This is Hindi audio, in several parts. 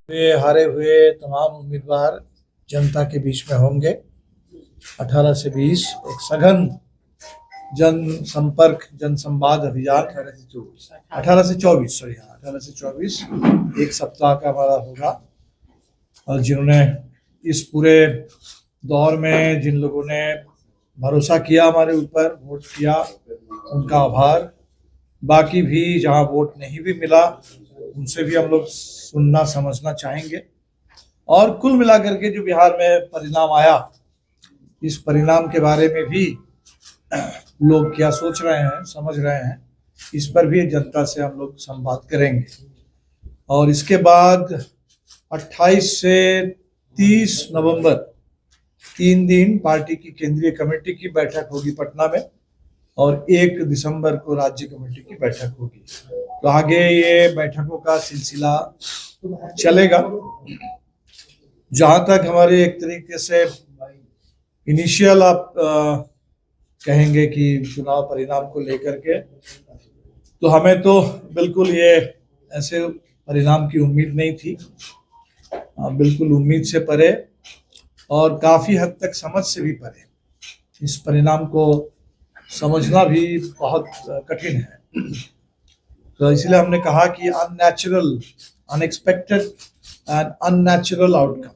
वे हारे हुए तमाम उम्मीदवार जनता के बीच में होंगे। 18 से 20 एक सघन जन संपर्क जन संवाद अभियान 18 से 24 सॉरी 18 से 24 एक सप्ताह का हमारा होगा। और जिन्होंने इस पूरे दौर में जिन लोगों ने भरोसा किया हमारे ऊपर, वोट किया, उनका आभार। बाकी भी जहां वोट नहीं भी मिला उनसे भी हम लोग सुनना समझना चाहेंगे। और कुल मिलाकर के जो बिहार में परिणाम आया, इस परिणाम के बारे में भी लोग क्या सोच रहे हैं, समझ रहे हैं, इस पर भी जनता से हम लोग संवाद करेंगे। और इसके बाद 28 से 30 नवंबर 3 दिन पार्टी की केंद्रीय कमेटी की बैठक होगी पटना में, और 1 दिसंबर को राज्य कमेटी की बैठक होगी। तो आगे ये बैठकों का सिलसिला चलेगा। जहां तक हमारे एक तरीके से इनिशियल आप कहेंगे कि चुनाव परिणाम को लेकर के, तो हमें तो बिल्कुल ये ऐसे परिणाम की उम्मीद नहीं थी, बिल्कुल उम्मीद से परे और काफी हद तक समझ से भी परे। इस परिणाम को समझना भी बहुत कठिन है। तो इसलिए हमने कहा कि unnatural, unexpected and unnatural outcome.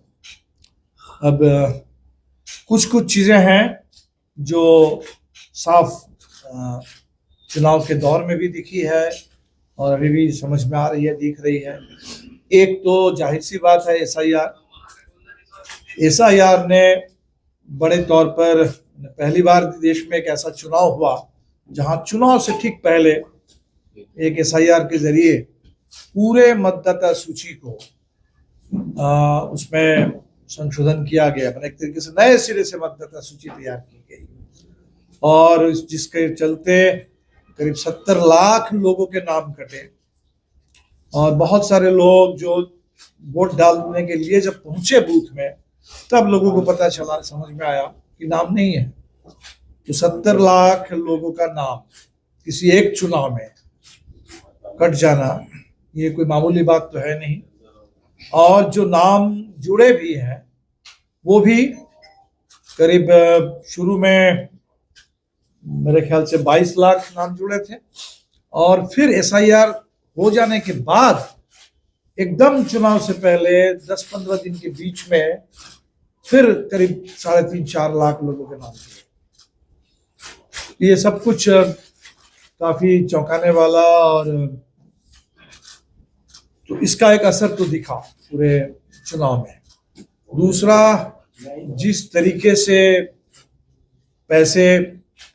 अब कुछ चीजें हैं जो साफ चुनाव के दौर में भी दिखी है और अभी भी समझ में आ रही है, दिख रही है। एक तो जाहिर सी बात है एसआईआर ने बड़े तौर पर पहली बार देश में एक ऐसा चुनाव हुआ जहां चुनाव से ठीक पहले एक एसआईआर के जरिए पूरे मतदाता सूची को उसमें संशोधन किया गया। एक तरीके से नए सिरे से मतदाता सूची तैयार की गई और जिसके चलते करीब 70 लाख लोगों के नाम कटे और बहुत सारे लोग जो वोट डालने के लिए जब पहुंचे बूथ में, तब लोगों को पता चला, समझ में आया कि नाम नहीं है। तो 70 लाख लोगों का नाम किसी एक चुनाव में कट जाना, ये कोई मामूली बात तो है नहीं। और जो नाम जुड़े भी हैं वो भी करीब शुरू में मेरे ख्याल से 22 लाख नाम जुड़े थे, और फिर एसआईआर हो जाने के बाद एकदम चुनाव से पहले 10-15 दिन के बीच में फिर करीब 3.5-4 लाख लोगों के नाम जुड़े। ये सब कुछ काफी चौंकाने वाला, और तो इसका एक असर तो दिखा पूरे चुनाव में। दूसरा, जिस तरीके से पैसे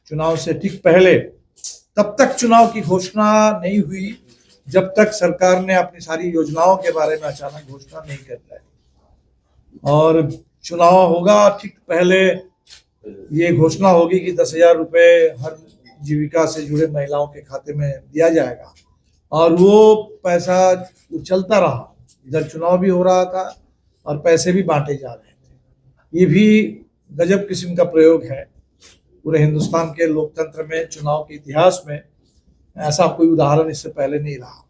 चुनाव से ठीक पहले, तब तक चुनाव की घोषणा नहीं हुई जब तक सरकार ने अपनी सारी योजनाओं के बारे में अचानक घोषणा नहीं कर पाई। और चुनाव होगा ठीक पहले ये घोषणा होगी कि 10,000 रुपए हर जीविका से जुड़े महिलाओं के खाते में दिया जाएगा, और वो पैसा चलता रहा। इधर चुनाव भी हो रहा था और पैसे भी बांटे जा रहे थे। ये भी गजब किस्म का प्रयोग है पूरे हिंदुस्तान के लोकतंत्र में। चुनाव के इतिहास में ऐसा कोई उदाहरण इससे पहले नहीं रहा,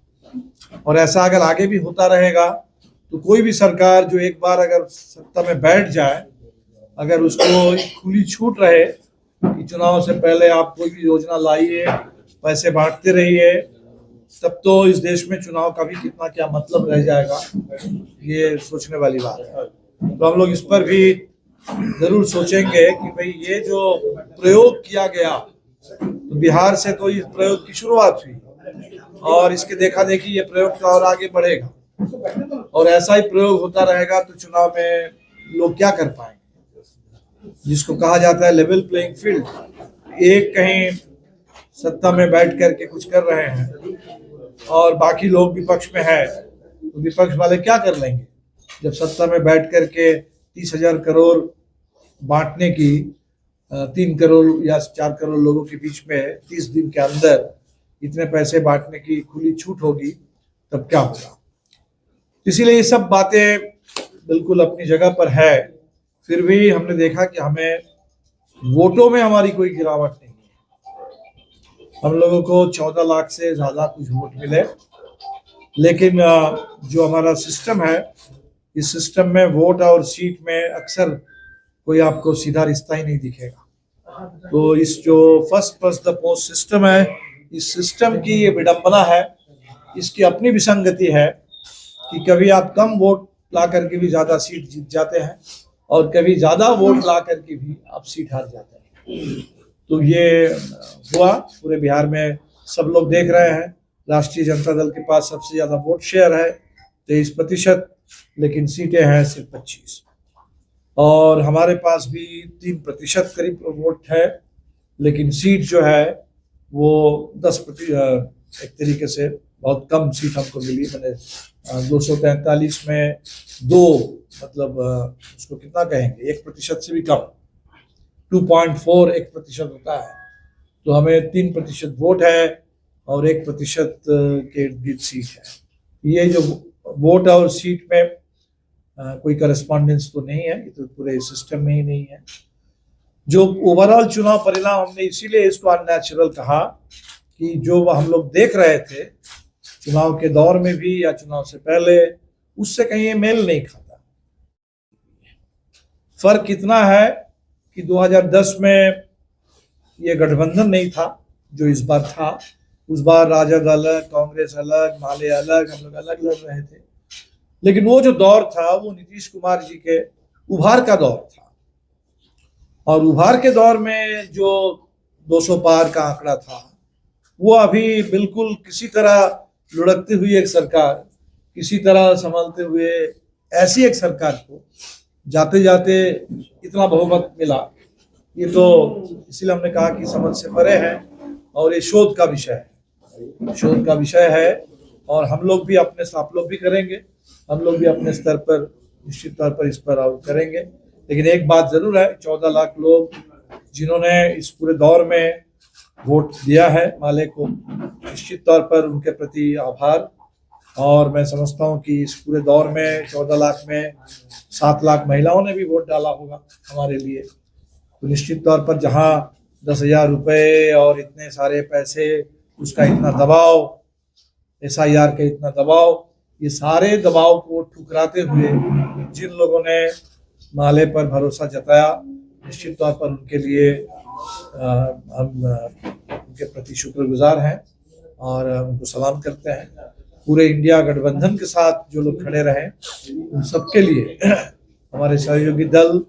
और ऐसा अगर आगे भी होता रहेगा तो कोई भी सरकार जो एक बार अगर सत्ता में बैठ जाए, अगर उसको खुली छूट रहे कि चुनाव से पहले आप कोई भी योजना लाइए, पैसे बांटते रहिए, तब तो इस देश में चुनाव का भी कितना क्या मतलब रह जाएगा, ये सोचने वाली बात है। तो हम लोग इस पर भी जरूर सोचेंगे कि भाई ये जो प्रयोग किया गया, तो बिहार से तो इस प्रयोग की शुरुआत हुई और इसके देखा देखी ये प्रयोग तो और आगे बढ़ेगा, और ऐसा ही प्रयोग होता रहेगा तो चुनाव में लोग क्या कर पाएंगे। जिसको कहा जाता है लेवल प्लेइंग फील्ड, एक कहीं सत्ता में बैठ करके कुछ कर रहे हैं और बाकी लोग विपक्ष में है, तो विपक्ष वाले क्या कर लेंगे जब सत्ता में बैठ करके 30,000 करोड़ बांटने की 3 करोड़ या 4 करोड़ लोगों के बीच में 30 दिन के अंदर इतने पैसे बांटने की खुली छूट होगी, तब क्या होगा। इसीलिए ये सब बातें बिल्कुल अपनी जगह पर है। फिर भी हमने देखा कि हमें वोटों में हमारी कोई गिरावट नहीं है। हम लोगों को 14 लाख से ज्यादा कुछ वोट मिले, लेकिन जो हमारा सिस्टम है इस सिस्टम में वोट और सीट में अक्सर कोई आपको सीधा रिश्ता ही नहीं दिखेगा। तो इस जो first past the post system है, इस सिस्टम की ये विडंबना है, इसकी अपनी विसंगति है कि कभी आप कम वोट ला करके भी ज्यादा सीट जीत जाते हैं और कभी ज्यादा वोट ला करके भी आप सीट हार जाते हैं। तो ये हुआ पूरे बिहार में, सब लोग देख रहे हैं। राष्ट्रीय जनता दल के पास सबसे ज्यादा वोट शेयर है 23%, लेकिन सीटें हैं सिर्फ 25, और हमारे पास भी 3% करीब वोट है, लेकिन सीट जो है वो 10%, एक तरीके से बहुत कम सीट हमको मिली। मैंने 243 में 2, मतलब उसको कितना कहेंगे, 1% से भी कम, 2.4 1% होता है। तो हमें 3% वोट है और 1% के इर्द गिर्द सीट है। ये जो वोट और सीट में कोई करस्पॉन्डेंस तो नहीं है, ये तो पूरे सिस्टम में ही नहीं है। जो ओवरऑल चुनाव परिणाम, हमने इसीलिए इसको अननेचुरल कहा कि जो हम लोग देख रहे थे चुनाव के दौर में भी या चुनाव से पहले, उससे कहीं ये मेल नहीं खाता। फर्क इतना है कि 2010 में ये गठबंधन नहीं था जो इस बार था। उस बार राजद अलग, कांग्रेस अलग, माले अलग, हम लोग अलग लड़ रहे थे। लेकिन वो जो दौर था वो नीतीश कुमार जी के उभार का दौर था, और उभार के दौर में जो 200 पार का आंकड़ा था, वो अभी बिल्कुल किसी तरह लुढ़कती हुई एक सरकार, किसी तरह संभलते हुए ऐसी एक सरकार को जाते जाते इतना बहुमत मिला, ये तो इसीलिए हमने कहा कि समझ से परे है। और ये शोध का विषय है, शोध का विषय है, और हम लोग भी अपने, आप लोग भी करेंगे, हम लोग भी अपने स्तर पर निश्चित तौर पर इस पर करेंगे। लेकिन एक बात जरूर है, 14 लाख लोग जिन्होंने इस पूरे दौर में वोट दिया है माले को, निश्चित तौर पर उनके प्रति आभार। और मैं समझता हूं कि इस पूरे दौर में 14 लाख में 7 लाख महिलाओं ने भी वोट डाला होगा हमारे लिए। तो निश्चित तौर पर जहां 10,000 रुपये और इतने सारे पैसे, उसका इतना दबाव, SIR का इतना दबाव, ये सारे दबाव को ठुकराते हुए जिन लोगों ने माले पर भरोसा जताया, निश्चित तौर पर उनके लिए हम उनके प्रति शुक्रगुजार हैं और उनको सलाम करते हैं। पूरे इंडिया गठबंधन के साथ जो लोग खड़े रहे, उन सबके लिए हमारे सहयोगी दल,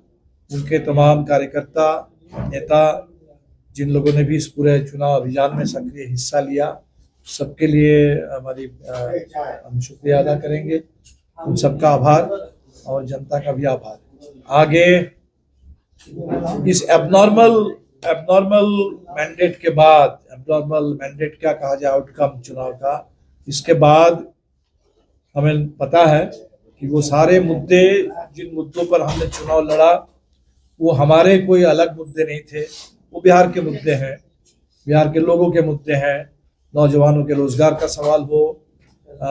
उनके तमाम कार्यकर्ता, नेता, जिन लोगों ने भी इस पूरे चुनाव अभियान में सक्रिय हिस्सा लिया, सबके लिए हम शुक्रिया अदा करेंगे। उन सबका आभार और जनता का भी आभार। आगे इस एबनॉर्मल मैंडेट के बाद, एबनॉर्मल मैंडेट क्या कहा जाए, आउटकम चुनाव का, इसके बाद हमें पता है कि वो सारे मुद्दे, जिन मुद्दों पर हमने चुनाव लड़ा, वो हमारे कोई अलग मुद्दे नहीं थे, वो बिहार के मुद्दे हैं, बिहार के लोगों के मुद्दे हैं। नौजवानों के रोजगार का सवाल हो,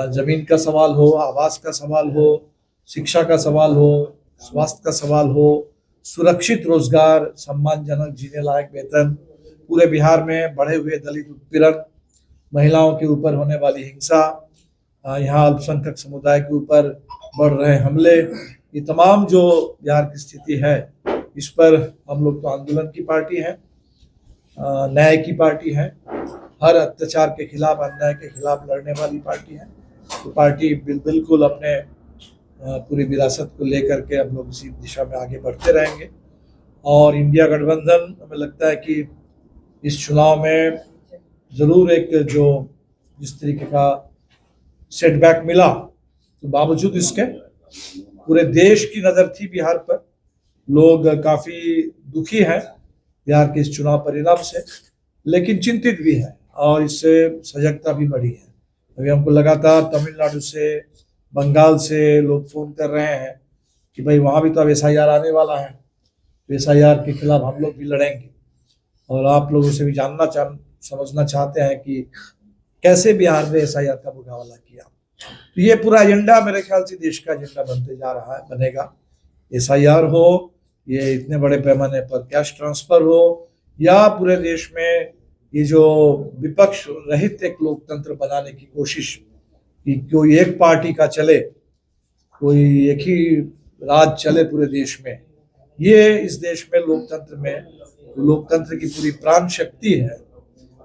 जमीन का सवाल हो, आवास का सवाल हो, शिक्षा का सवाल हो, स्वास्थ्य का सवाल हो, सुरक्षित रोजगार, सम्मानजनक जीने लायक वेतन, पूरे बिहार में बढ़े हुए दलित उत्पीड़न, महिलाओं के ऊपर होने वाली हिंसा, यहाँ अल्पसंख्यक समुदाय के ऊपर बढ़ रहे हमले, ये तमाम जो बिहार की स्थिति है, इस पर हम लोग तो आंदोलन की पार्टी है, न्याय की पार्टी है, हर अत्याचार के खिलाफ, अन्याय के खिलाफ लड़ने वाली पार्टी है। तो पार्टी बिल्कुल अपने पूरी विरासत को लेकर के हम लोग इसी दिशा में आगे बढ़ते रहेंगे। और इंडिया गठबंधन, हमें लगता है कि इस चुनाव में जरूर एक जो जिस तरीके का सेटबैक मिला, तो बावजूद इसके पूरे देश की नज़र थी बिहार पर, लोग काफ़ी दुखी हैं बिहार के इस चुनाव परिणाम से, लेकिन चिंतित भी है और इससे सजगता भी बढ़ी है। अभी हमको लगातार तमिलनाडु से, बंगाल से लोग फ़ोन कर रहे हैं कि भाई वहाँ भी तो अब SIR आने वाला है, तो SIR के खिलाफ हम लोग भी लड़ेंगे। और आप लोगों से भी समझना चाहते हैं कि कैसे बिहार में SIR का मुकाबला किया। तो ये पूरा एजेंडा मेरे ख्याल से देश का एजेंडा बनते जा रहा है, बनेगा। SIR हो, ये इतने बड़े पैमाने पर कैश ट्रांसफर हो, या पूरे देश में ये जो विपक्ष रहित एक लोकतंत्र बनाने की कोशिश कि कोई एक पार्टी का चले, कोई एक ही राज चले पूरे देश में। ये इस देश में लोकतंत्र की पूरी प्राण शक्ति है,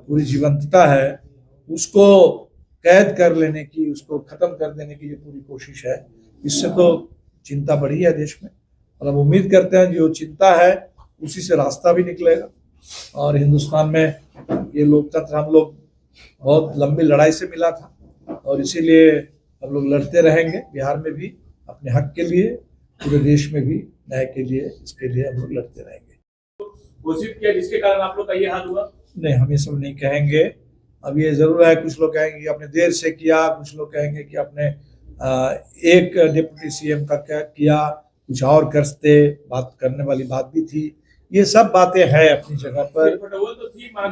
पूरी जीवंतता है, उसको कैद कर लेने की, उसको खत्म कर देने की जो पूरी कोशिश है, इससे तो चिंता बढ़ी है देश में। और हम उम्मीद करते हैं जो चिंता है उसी से रास्ता भी निकलेगा। और हिंदुस्तान में ये लोकतंत्र हम लोग बहुत लंबी लड़ाई से मिला था और इसीलिए हम लोग लड़ते रहेंगे, बिहार में भी अपने हक के लिए, पूरे देश में भी न्याय के लिए, इसके लिए हम लोग लड़ते रहेंगे। घोषित किया जिसके कारण आप लोग का ये हाल हुआ? नहीं, हम ये सब नहीं कहेंगे। अब ये जरूर है, कुछ लोग कहेंगे कि आपने देर से किया, कुछ लोग कहेंगे कि आपने एक डिप्टी सीएम का क्या किया, कुछ और करते, बात करने वाली बात भी थी। ये सब बातें हैं अपनी जगह पर।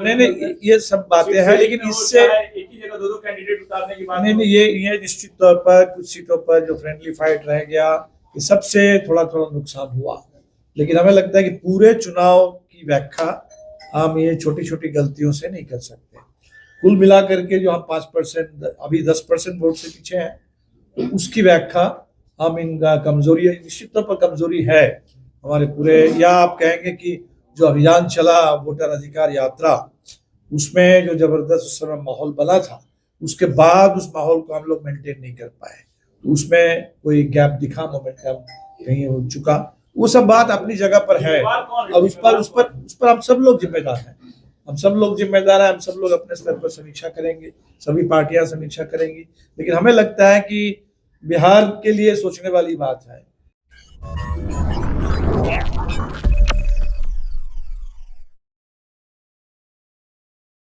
नहीं, ये सब बातें हैं, लेकिन इससे एक ही जगह दो कैंडिडेट उतारने की बात नहीं, ये निश्चित तौर पर कुछ सीटों पर जो फ्रेंडली फाइट रह गया, ये सबसे थोड़ा नुकसान हुआ। लेकिन हमें लगता है कि पूरे चुनाव की व्याख्या हम ये छोटी छोटी गलतियों से नहीं कर सकते। कुल मिलाकर के जो हम 5%, अभी 10% वोट से पीछे हैं, तो उसकी व्याख्या हम इनका कमजोरी, निश्चित तौर पर कमजोरी है हमारे पूरे, या आप कहेंगे कि जो अभियान चला वोटर अधिकार यात्रा, उसमें जो जबरदस्त उस समय माहौल बना था, उसके बाद उस माहौल को हम लोग मेंटेन नहीं कर पाए, तो उसमें कोई गैप दिखा, मोमेंटम कहीं हो चुका। वो सब बात अपनी जगह पर है और उस पर हम सब लोग जिम्मेदार हैं। हम सब लोग जिम्मेदार हैं, हम सब लोग अपने स्तर पर समीक्षा करेंगे, सभी पार्टियां समीक्षा करेंगी। लेकिन हमें लगता है कि बिहार के लिए सोचने वाली बात है।